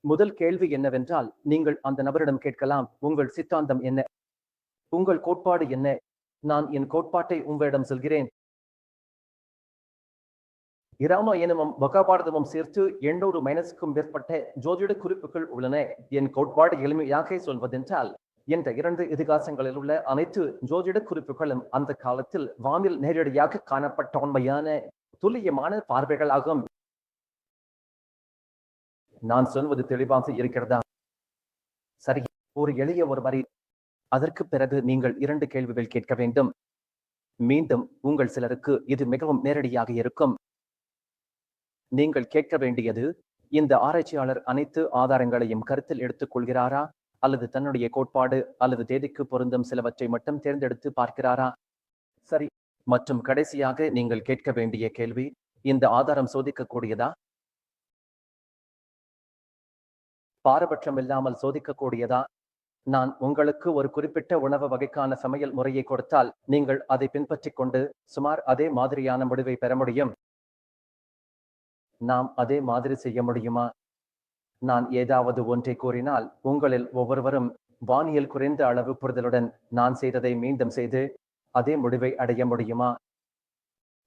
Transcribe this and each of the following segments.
முதல் கேள்வி என்னவென்றால், நீங்கள் அந்த நபரிடம் கேட்கலாம், உங்கள் சித்தாந்தம் என்ன? உங்கள் கோட்பாடு என்ன? நான் என் கோட்பாட்டை உங்களிடம் சொல்கிறேன். இராமாயணமும் மகாபாரதமும் சேர்த்து 800 மைனஸுக்கும் மேற்பட்ட ஜோதிட குறிப்புகள் உள்ளன. என் கோட்பாடு எளிமையாக சொல்வதென்றால், என்ற 2 இதிகாசங்களில் உள்ள அனைத்து ஜோதிட குறிப்புகளும் அந்த காலத்தில் வானில் நேரடியாக காணப்பட்ட உண்மையான துல்லியமான பார்வைகளாகும். நான் சொல்வது தெளிவாக இருக்கிறதா? சரி, ஒரு எளிய ஒரு வரி. அதற்கு பிறகு நீங்கள் 2 கேள்விகள் கேட்க வேண்டும். மீண்டும் உங்கள் சிலருக்கு இது மிகவும் நேரடியாக இருக்கும். நீங்கள் கேட்க வேண்டியது, இந்த ஆராய்ச்சியாளர் அனைத்து ஆதாரங்களையும் கருத்தில் எடுத்துக் கொள்கிறாரா, அல்லது தன்னுடைய கோட்பாடு அல்லது தேதிக்கு பொருந்தும் சிலவற்றை மட்டும் தேர்ந்தெடுத்து பார்க்கிறாரா? சரி. மற்றும் கடைசியாக நீங்கள் கேட்க வேண்டிய கேள்வி, இந்த ஆதாரம் சோதிக்கக்கூடியதா? பாரபட்சம் இல்லாமல் சோதிக்கக்கூடியதா? நான் உங்களுக்கு ஒரு குறிப்பிட்ட உணவு வகைக்கான சமையல் முறையை கொடுத்தால், நீங்கள் அதை பின்பற்றிக் கொண்டு சுமார் அதே மாதிரியான முடிவை பெற முடியும். நாம் அதே மாதிரி செய்ய முடியுமா? நான் ஏதாவது ஒன்றை கூறினால், உங்களில் ஒவ்வொருவரும் வானியல் குறைந்த அளவு புரிதலுடன் நான் செய்ததை மீண்டும் செய்து அதே முடிவை அடைய முடியுமா?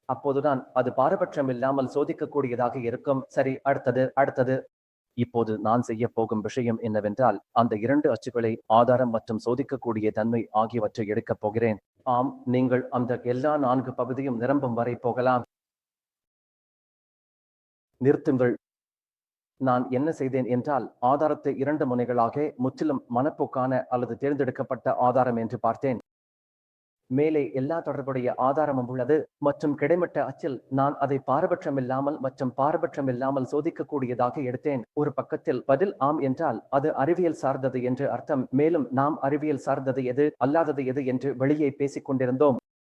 அப்போதுதான் அது பாரபட்சம் இல்லாமல் சோதிக்கக்கூடியதாக இருக்கும். சரி, அடுத்தது. இப்போது நான் செய்ய போகும் விஷயம் என்னவென்றால், அந்த 2 அச்சுகளை ஆதாரம் மற்றும் சோதிக்கக்கூடிய தன்மை ஆகியவற்றை எடுக்கப் போகிறேன். ஆம், நீங்கள் அந்த எல்லா 4 பகுதியும் நிரம்பும் வரை போகலாம். நிறுத்துங்கள். நான் என்ன செய்தேன் என்றால், ஆதாரத்தை 2 முனைகளாக முற்றிலும் மனப்போக்கான அல்லது தேர்ந்தெடுக்கப்பட்ட ஆதாரம் என்று பார்த்தேன். மேலே எல்லா தொடர்புடைய ஆதாரமும் உள்ளது மற்றும் கிடைமட்ட அச்சில் நான் அதை பாரபட்சம் இல்லாமல் சோதிக்கக்கூடியதாக எடுத்தேன். ஒரு பக்கத்தில் பதில் ஆம் என்றால் அது அறிவியல் சார்ந்தது என்று அர்த்தம். மேலும் நாம் அறிவியல் சார்ந்தது எது, அல்லாதது எது என்று வெளியே பேசிக் கொண்டிருந்தோம்.